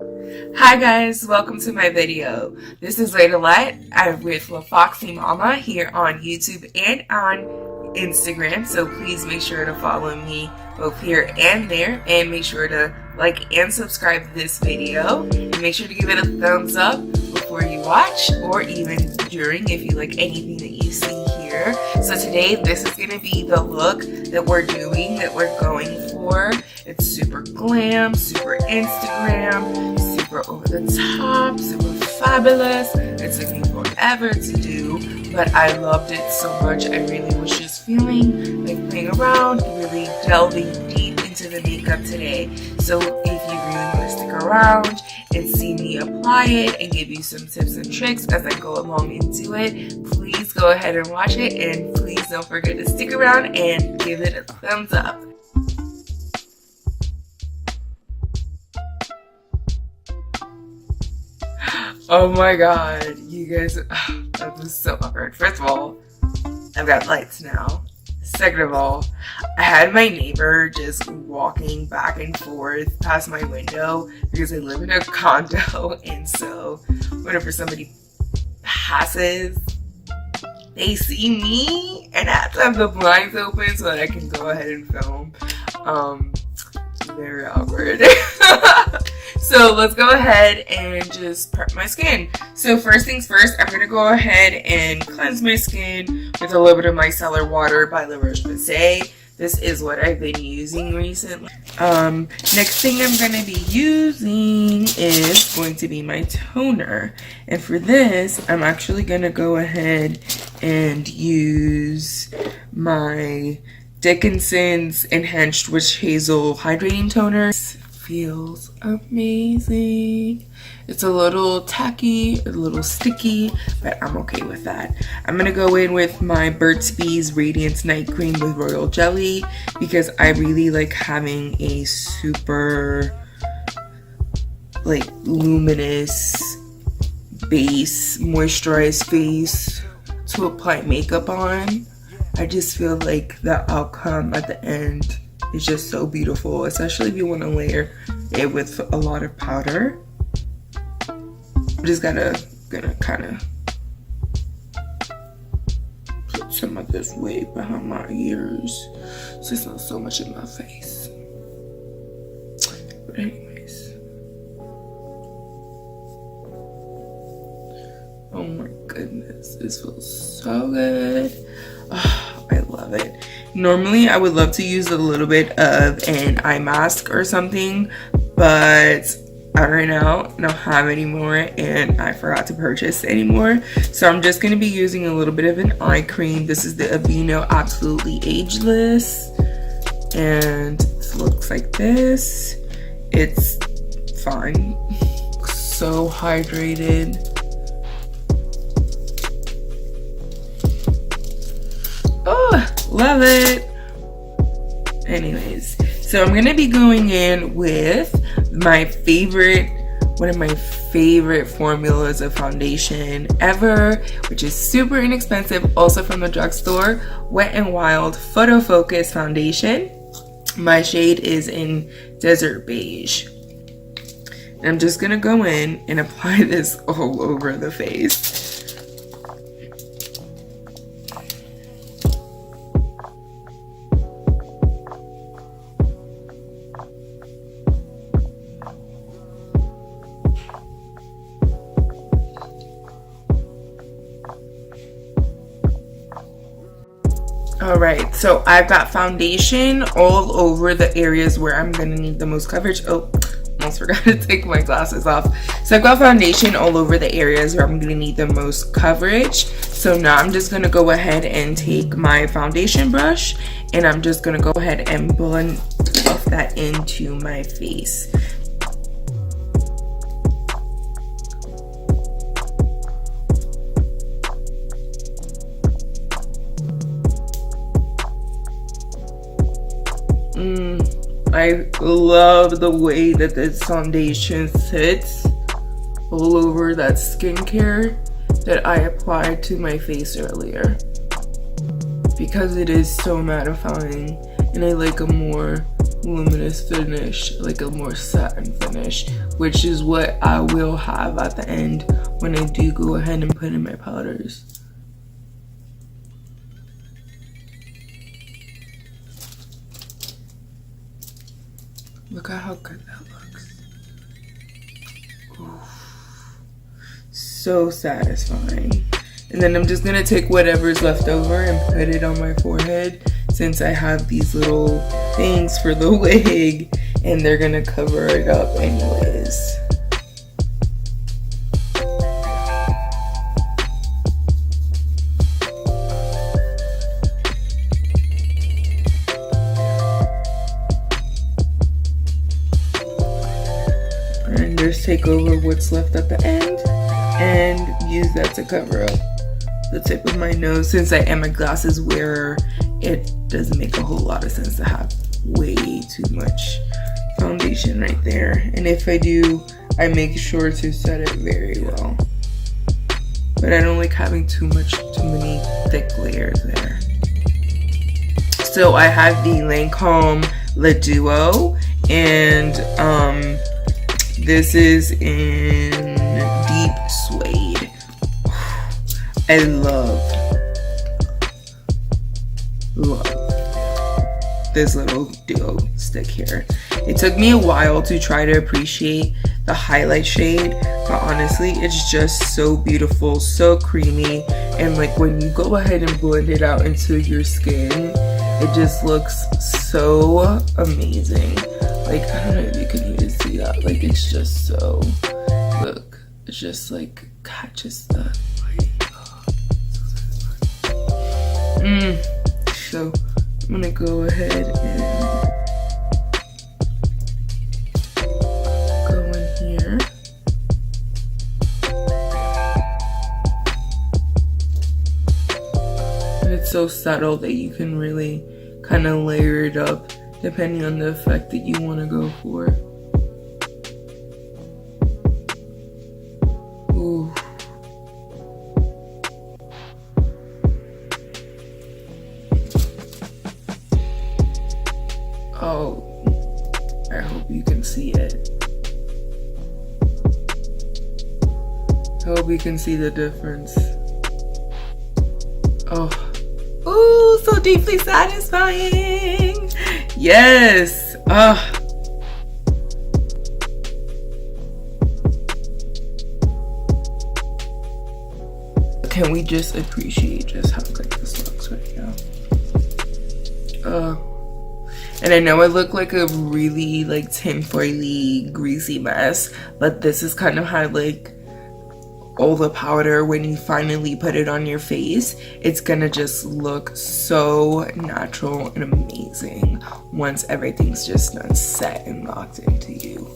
Hi guys, welcome to my video. This is Oidalet. I'm with Lafoxymama here on YouTube and on Instagram, so please make sure to follow me both here and there, and make sure to like and subscribe to this video, and make sure to give it a thumbs up before you watch, or even during if you like anything that you see here. So today this is going to be the look that we're going for. It's super glam, super Instagram, super over the top, super fabulous. It took me forever to do, but I loved it so much. I really was just feeling like playing around, really delving deep into the makeup today. So if you really want to stick around and see me apply it and give you some tips and tricks as I go along into it, please go ahead and watch it, and please don't forget to stick around and give it a thumbs up. Oh my god, you guys, that was so awkward. First of all, I've got lights now. Second of all, I had my neighbor just walking back and forth past my window because I live in a condo, and so whenever somebody passes, they see me and I have to have the blinds open so that I can go ahead and film. Very awkward. So let's go ahead and just prep my skin. So first things first, I'm going to go ahead and cleanse my skin with a little bit of micellar water by La Roche-Posay. This is what I've been using recently. Next thing I'm going to be using is going to be my toner. And for this, I'm actually going to go ahead and use my Dickinson's Enhanced Witch Hazel Hydrating Toner. Feels amazing. It's a little tacky, a little sticky, but I'm okay with that. I'm gonna go in with my Burt's Bees Radiance Night Cream with Royal Jelly because I really like having a super like luminous base, moisturized face to apply makeup on. I just feel like the outcome at the end is just so beautiful, especially if you want to layer it with a lot of powder. I'm just gonna kind of put some of this wig behind my ears so it's not so much in my face. But anyways, oh my goodness, this feels so good. Oh, I love it. Normally, I would love to use a little bit of an eye mask or something, but I ran out, don't have any more, and I forgot to purchase anymore. So I'm just going to be using a little bit of an eye cream. This is the Aveeno Absolutely Ageless, and it looks like this. It's fine. So hydrated. Oh, love it. Anyways, so I'm gonna be going in with my favorite, one of my favorite formulas of foundation ever, which is super inexpensive, also from the drugstore, Wet n Wild Photo Focus Foundation. My shade is in Desert Beige. And I'm just gonna go in and apply this all over the face. Alright, so I've got foundation all over the areas where I'm going to need the most coverage. Oh, almost forgot to take my glasses off. So I've got foundation all over the areas where I'm going to need the most coverage. So now I'm just going to go ahead and take my foundation brush, and I'm just going to go ahead and blend off that into my face. I love the way that this foundation sits all over that skincare that I applied to my face earlier, because it is so mattifying and I like a more luminous finish, like a more satin finish, which is what I will have at the end when I do go ahead and put in my powders. Look at how good that looks. Oof. So satisfying. And then I'm just gonna take whatever's left over and put it on my forehead, since I have these little things for the wig and they're gonna cover it up anyways. And just take over what's left at the end and use that to cover up the tip of my nose. Since I am a glasses wearer, it doesn't make a whole lot of sense to have way too much foundation right there. And if I do, I make sure to set it very well. But I don't like having too many thick layers there. So I have the Lancome Le Duo, and this is in deep suede. I love this little duo stick here. It took me a while to try to appreciate the highlight shade, but honestly it's just so beautiful, so creamy, and like when you go ahead and blend it out into your skin, it just looks so amazing. Like, I don't know if you can even see that, like it's just so, look, it just like catches the light. So I'm gonna go ahead and go in here. And it's so subtle that you can really kind of layer it up depending on the effect that you want to go for. Ooh. Oh, I hope you can see it. I hope you can see the difference. Oh, ooh, so deeply satisfying. Yes. Can we just appreciate just how good this looks right now? And I know I look like a really like tinfoily greasy mess, but this is kind of how like all the powder, when you finally put it on your face, it's gonna just look so natural and amazing once everything's just done set and locked into you.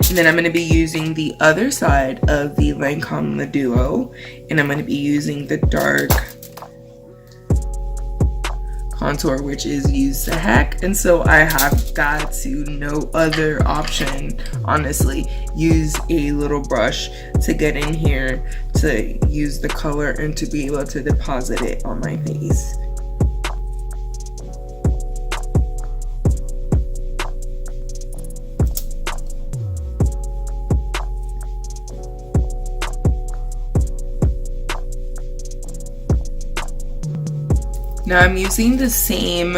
And then I'm gonna be using the other side of the Lancome Le Duo, and I'm gonna be using the dark contour, which is Use to Heck. And so I have got to no other option, honestly, use a little brush to get in here to use the color and to be able to deposit it on my face. Now I'm using the same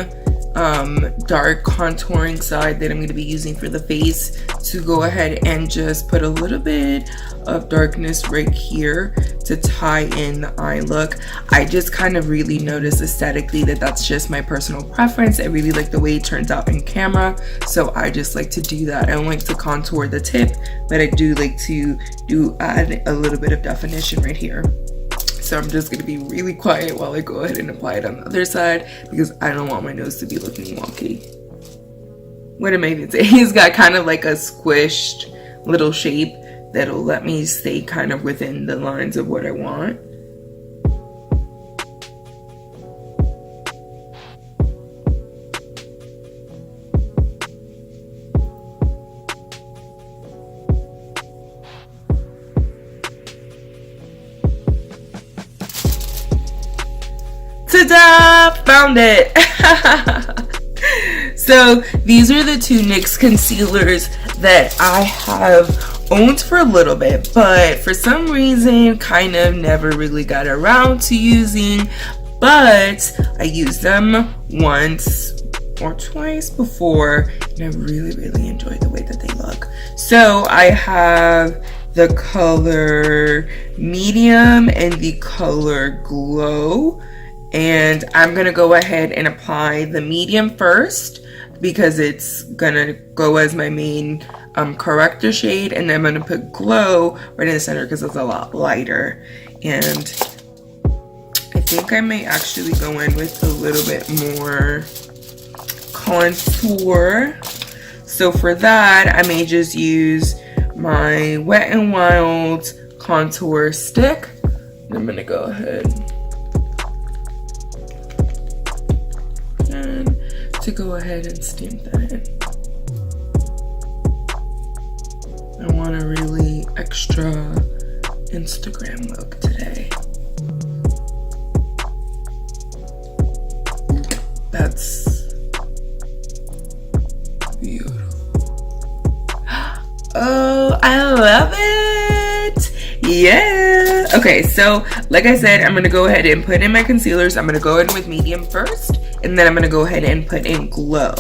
dark contouring side that I'm going to be using for the face to go ahead and just put a little bit of darkness right here to tie in the eye look. I just kind of really noticed aesthetically that that's just my personal preference. I really like the way it turns out in camera, so I just like to do that. I don't like to contour the tip, but I do like to add a little bit of definition right here. So I'm just going to be really quiet while I go ahead and apply it on the other side, because I don't want my nose to be looking wonky. What am I even saying? It's got kind of like a squished little shape that'll let me stay kind of within the lines of what I want. Ta-da! found it. So these are the two NYX concealers that I have owned for a little bit, but for some reason kind of never really got around to using. But I used them once or twice before, and I really enjoyed the way that they look. So I have the color medium and the color glow, and I'm gonna go ahead and apply the medium first because it's gonna go as my main corrector shade, and then I'm gonna put glow right in the center because it's a lot lighter. And I think I may actually go in with a little bit more contour. So for that, I may just use my Wet n Wild contour stick. And I'm gonna go ahead and stamp that in. I want a really extra Instagram look today. That's beautiful. Oh, I love it. Yeah. Okay, so like I said, I'm gonna go ahead and put in my concealers. I'm gonna go in with medium first, and then I'm gonna go ahead and put in glow.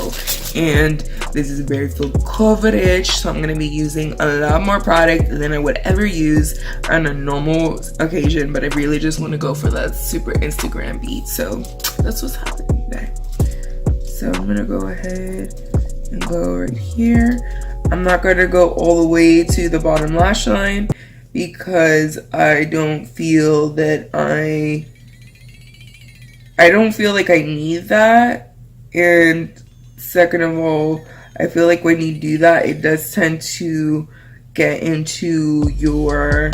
And this is very full coverage, so I'm gonna be using a lot more product than I would ever use on a normal occasion, but I really just want to go for that super Instagram beat. So that's what's happening today. So I'm gonna go ahead and go right here. I'm not gonna go all the way to the bottom lash line because I don't feel that I don't feel like I need that. And second of all, I feel like when you do that, it does tend to get into your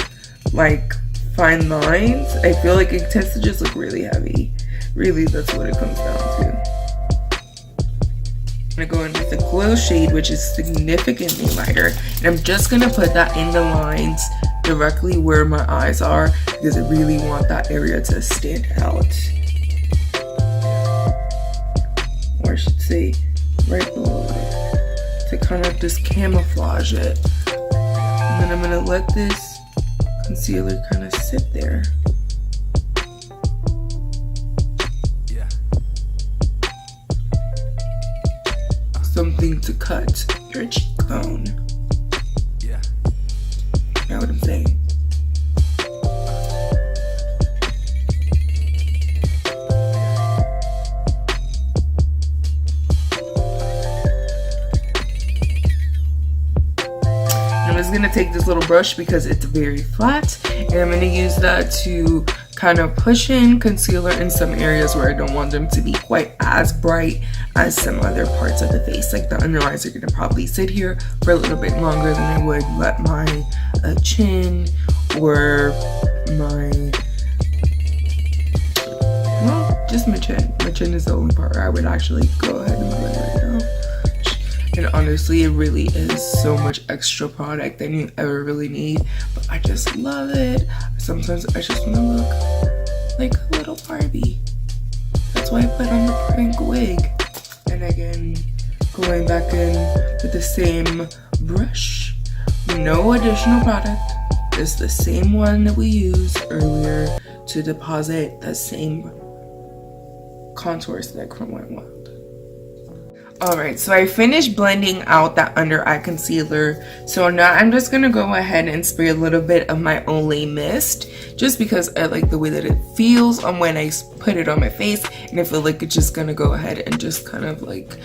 like fine lines. I feel like it tends to just look really heavy. Really, that's what it comes down to. I'm gonna go in with the glow shade, which is significantly lighter, and I'm just gonna put that in the lines directly where my eyes are because I really want that area to stand out. Or I should say right below it, to kind of just camouflage it. And then I'm gonna let this concealer kind of sit there. Yeah. Something to cut your cheekbone. Yeah. You know what I'm saying? I'm just gonna take this little brush because it's very flat, and I'm gonna use that to kind of push in concealer in some areas where I don't want them to be quite as bright as some other parts of the face. Like the under eyes are gonna probably sit here for a little bit longer than I would let my chin or my, well, just my chin. My chin is the only part where I would actually go ahead and blend right now. And honestly, it really is so much extra product than you ever really need, but I just love it. Sometimes I just want to look like a little Barbie. That's why I put on the pink wig. And again, going back in with the same brush, no additional product. It's the same one that we used earlier to deposit the same contour stick from Wet n Wild. Alright, so I finished blending out that under eye concealer. So now I'm just going to go ahead and spray a little bit of my Olay Mist. Just because I like the way that it feels on when I put it on my face. And I feel like it's just going to go ahead and just kind of like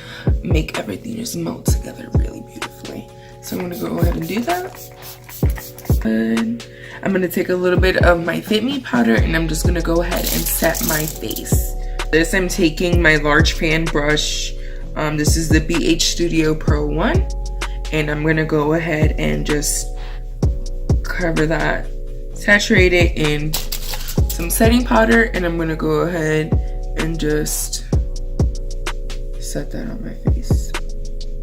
make everything just melt together really beautifully. So I'm going to go ahead and do that. And I'm going to take a little bit of my Fit Me powder and I'm just going to go ahead and set my face. This, I'm taking my large fan brush. This is the BH Studio Pro 1, and I'm gonna go ahead and just cover that, saturate it in some setting powder, and I'm gonna go ahead and just set that on my face.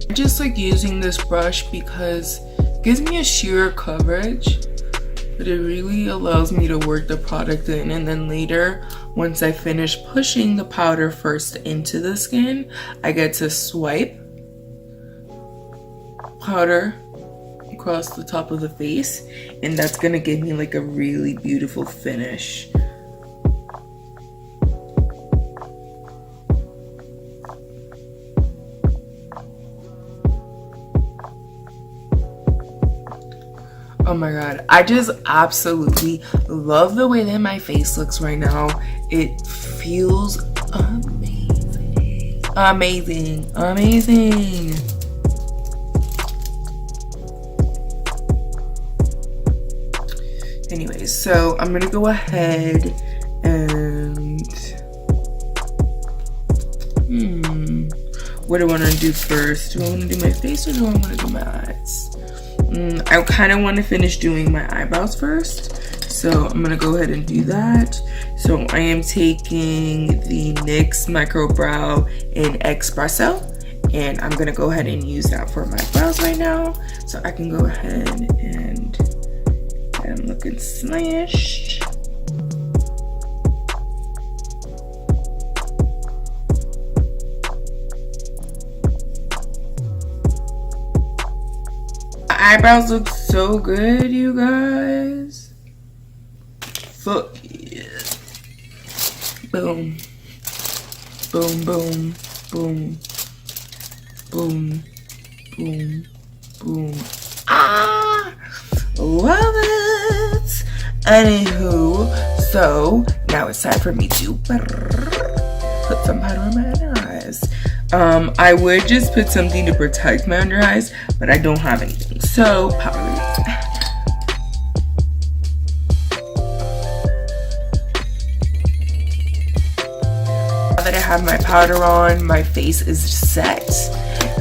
I just like using this brush because it gives me a sheer coverage, but it really allows me to work the product in, and then later, once I finish pushing the powder first into the skin, I get to swipe powder across the top of the face, and that's gonna give me like a really beautiful finish. Oh my god, I just absolutely love the way that my face looks right now. It feels amazing. Amazing, amazing. Anyways, so I'm gonna go ahead and what do I want to do first? Do I want to do my face or do I want to do my eyes? I kind of want to finish doing my eyebrows first, so I'm gonna go ahead and do that. So I am taking the NYX Micro Brow in Espresso, and I'm gonna go ahead and use that for my brows right now. So I can go ahead and get them looking smashed. Eyebrows look so good, you guys. Fuck yeah. Boom. Boom, boom, boom. Boom, boom, boom. Ah! Love it! Anywho, so now it's time for me to put some powder on my eyes. I would just put something to protect my under eyes, but I don't have anything. So, powder. Now that I have my powder on, my face is set.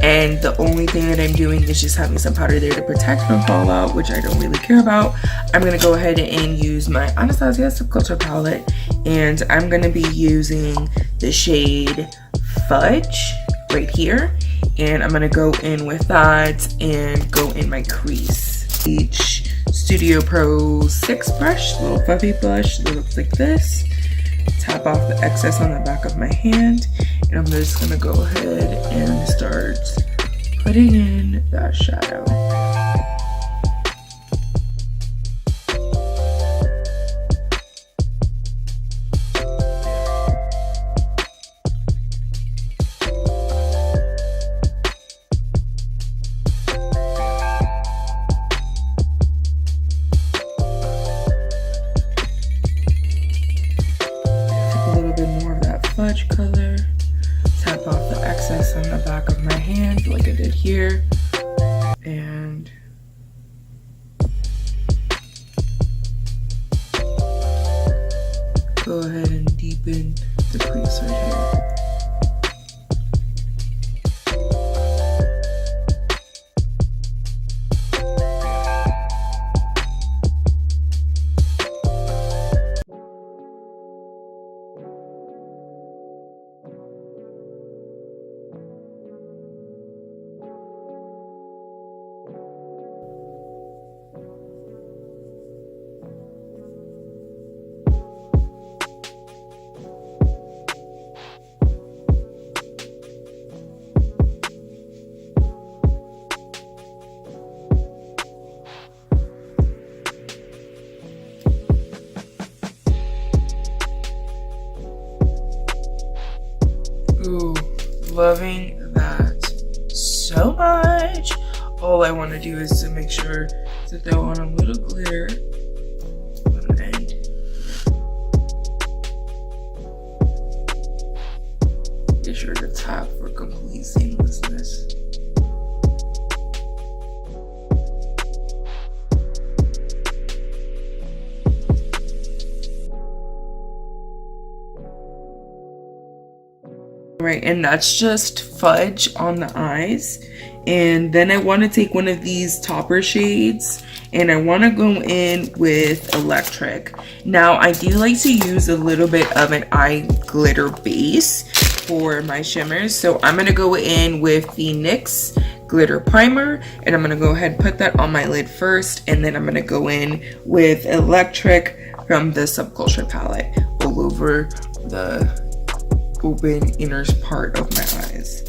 And the only thing that I'm doing is just having some powder there to protect from fallout, which I don't really care about. I'm going to go ahead and use my Anastasia Subculture palette. And I'm going to be using the shade Fudge right here, and I'm gonna go in with that and go in my crease. Each Studio Pro 6 brush, little fluffy brush that looks like this. Tap off the excess on the back of my hand, and I'm just gonna go ahead and start putting in that shadow. Fudge color, tap off the excess on the back of my hand like I did here, and go ahead and deepen the crease right here. Ooh, loving that so much. All I want to do is to make sure to throw on a little glitter on the end. Get sure to tap for complete seamlessness. Right, and that's just Fudge on the eyes. And then I want to take one of these topper shades and I want to go in with Electric. Now I do like to use a little bit of an eye glitter base for my shimmers, so I'm going to go in with the NYX glitter primer, and I'm gonna go ahead and put that on my lid first, and then I'm gonna go in with Electric from the Subculture palette all over the open inner part of my eyes.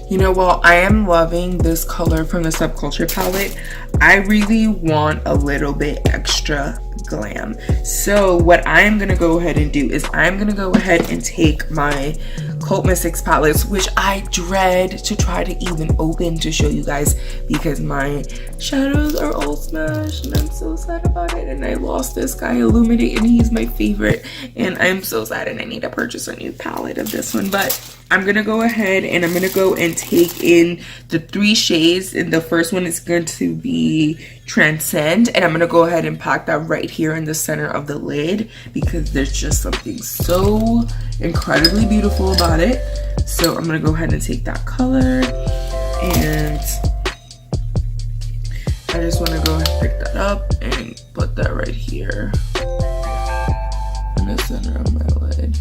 You know, while I am loving this color from the Subculture palette, I really want a little bit extra glam. So what I am going to go ahead and do is I'm going to go ahead and take my Cult Mystics palettes, which I dread to try to even open to show you guys because my shadows are all smashed and I'm so sad about it. And I lost this guy, Illuminate, and he's my favorite. And I'm so sad and I need to purchase a new palette of this one. But I'm going to go ahead and I'm going to go and take in the 3 shades. And the first one is going to be Transcend. And I'm going to go ahead and pack that right here in the center of the lid because there's just something so incredibly beautiful about it. So I'm going to go ahead and take that color. And I just want to go ahead and pick that up and put that right here in the center of my lid.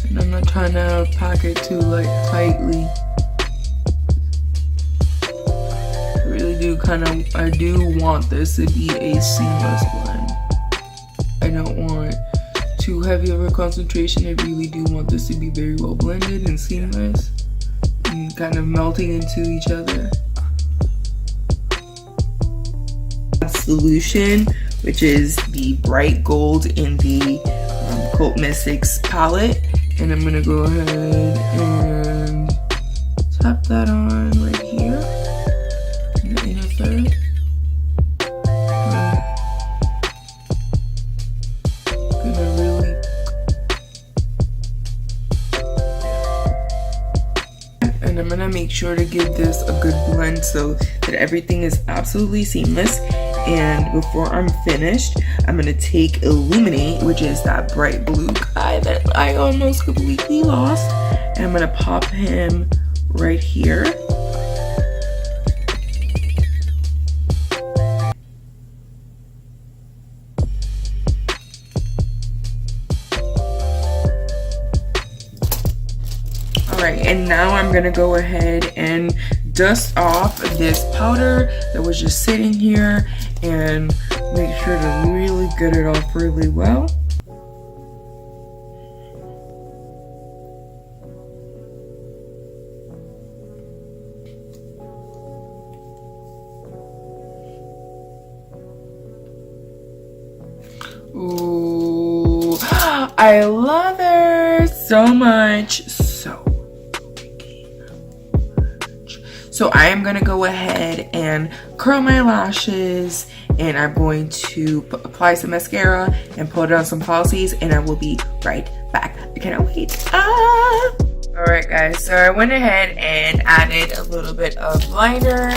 And I'm not trying to pack it too tightly. I do want this to be a seamless blend. I don't want too heavy of a concentration. I really do want this to be very well blended and seamless and kind of melting into each other. Solution, which is the bright gold in the Cult Mystics palette, and I'm gonna go ahead and tap that on right here in the inner third. And I'm gonna make sure to give this a good blend so that everything is absolutely seamless. And before I'm finished, I'm gonna take Illuminate, which is that bright blue guy that I almost completely lost, and I'm gonna pop him right here. Alright, and now I'm gonna go ahead and dust off this powder that was just sitting here and make sure to really get it off really well. Ooh, I love her so much. So I am going to go ahead and curl my lashes, and I'm going to apply some mascara and put on some falsies, and I will be right back. I cannot wait. Alright guys, so I went ahead and added a little bit of liner,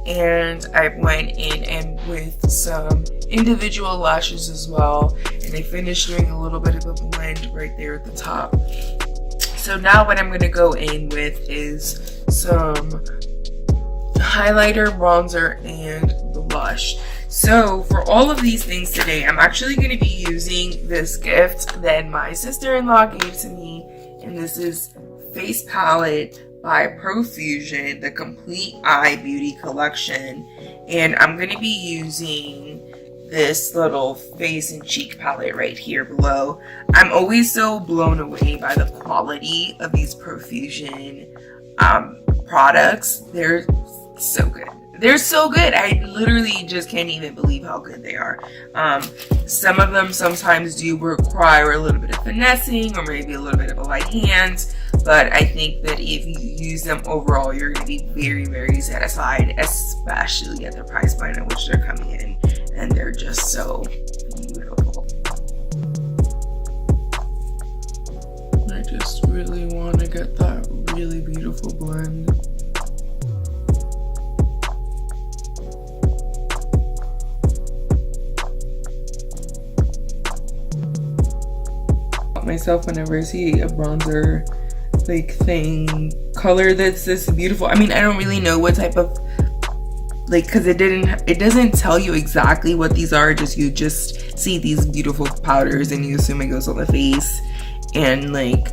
and I went in and with some individual lashes as well, and I finished doing a little bit of a blend right there at the top. So now what I'm going to go in with is some highlighter, bronzer, and blush. So for all of these things today, I'm actually going to be using this gift that my sister-in-law gave to me, and this is Face Palette by Profusion, the Complete Eye Beauty Collection. And I'm going to be using this little face and cheek palette right here below. I'm always so blown away by the quality of these Profusion products. They're so good. They're so good. I literally just can't even believe how good they are. Some of them sometimes do require a little bit of finessing or maybe a little bit of a light hand, but I think that if you use them overall, you're going to be very, very satisfied, especially at the price point at which they're coming in, and they're just so beautiful. I just really want to get that really beautiful blend. stop myself whenever I see a bronzer like thing color that's this beautiful. I mean, I don't really know what type of like, because it doesn't tell you exactly what these are, just you just see these beautiful powders and you assume it goes on the face. And like,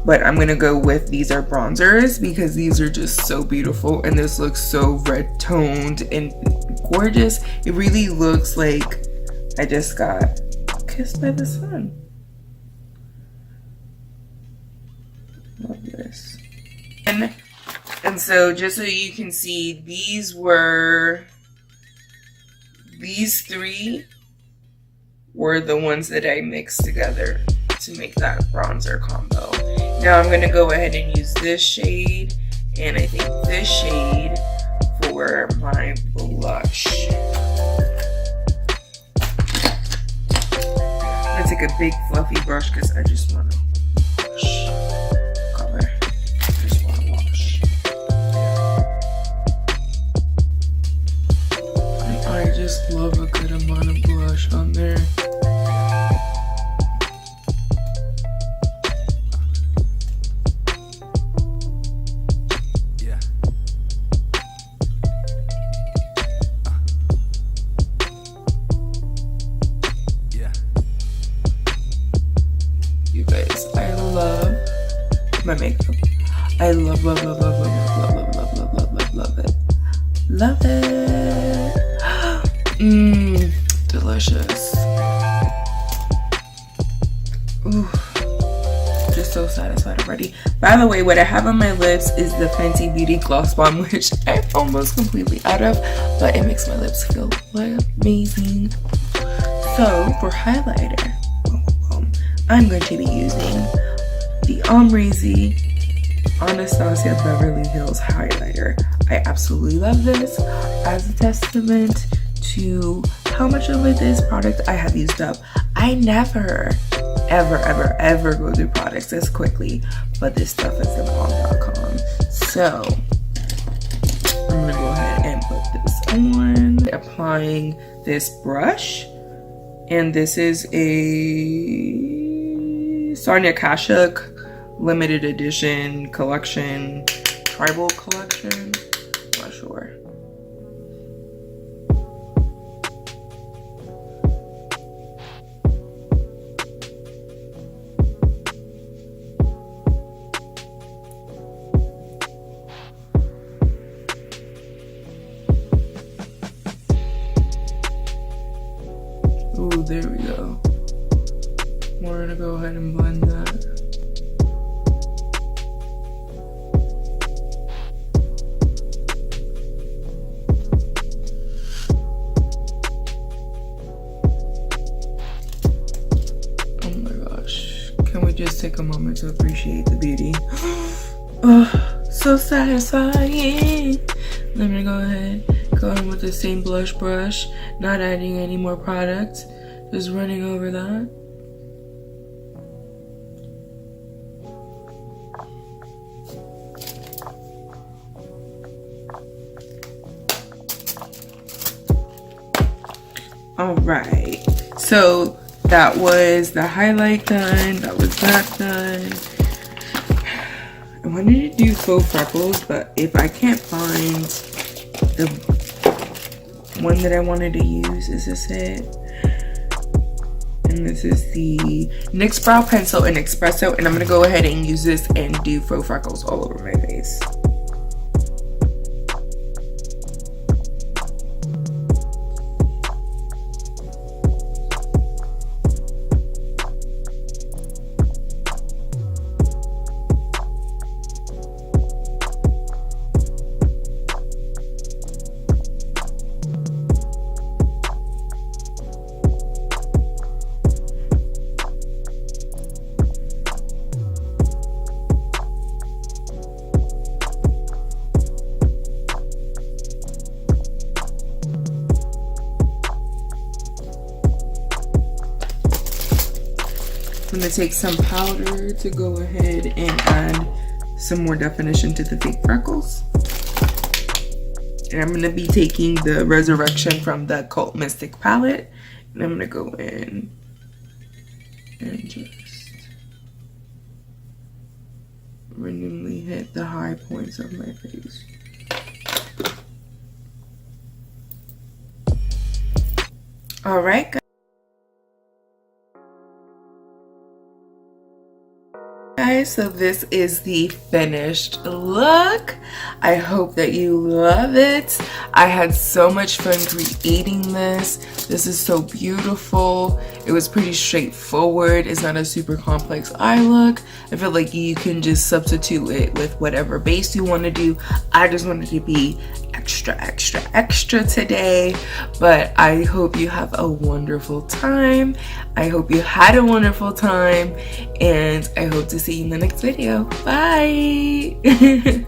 but I'm gonna go with these are bronzers because these are just so beautiful, and this looks so red toned and gorgeous. It really looks like I just got kissed by the sun. Love this. And so just so you can see, these three were the ones that I mixed together to make that bronzer combo. Now I'm going to go ahead and use this shade, and I think this shade for my blush. I'm going to take a big fluffy brush because I just want to wash color. I just want to wash. I just love a good amount of blush on there. You guys, I love my makeup. I love it. Love it. Delicious. Ooh, just so satisfied already. By the way, what I have on my lips is the Fenty Beauty Gloss Bomb, which I'm almost completely out of, but it makes my lips feel amazing. So for highlighter, I'm going to be using the Omrizy Anastasia Beverly Hills highlighter. I absolutely love this as a testament to how much of this product I have used up. I never, ever go through products this quickly, but this stuff is the bomb.com. So I'm gonna go ahead and put this on, applying this brush, and this is a Sonia Kashuk limited edition collection, tribal collection, not sure. Ooh, there we go. We're gonna go ahead and blend that. Oh my gosh. Can we just take a moment to appreciate the beauty? Oh, so satisfying. I'm gonna go ahead, go in with the same blush brush, not adding any more product, just running over that. All right, so that was the highlight done, that was that done. I wanted to do faux freckles, but if I can't find the one that I wanted to use, is this it? And this is the NYX Brow Pencil in Espresso, and I'm gonna go ahead and use this and do faux freckles all over my face. I'm gonna take some powder to go ahead and add some more definition to the fake freckles. And I'm gonna be taking the Resurrection from the Cult Mystic palette, and I'm gonna go in and just randomly hit the high points of my face. Alright, guys, so this is the finished look. I hope that you love it. I had so much fun creating this. This is so beautiful. It was pretty straightforward. It's not a super complex eye look. I feel like you can just substitute it with whatever base you want to do. I just wanted to be extra today, but I hope you have a wonderful time. I hope you had a wonderful time, and I hope to see you in the next video. Bye.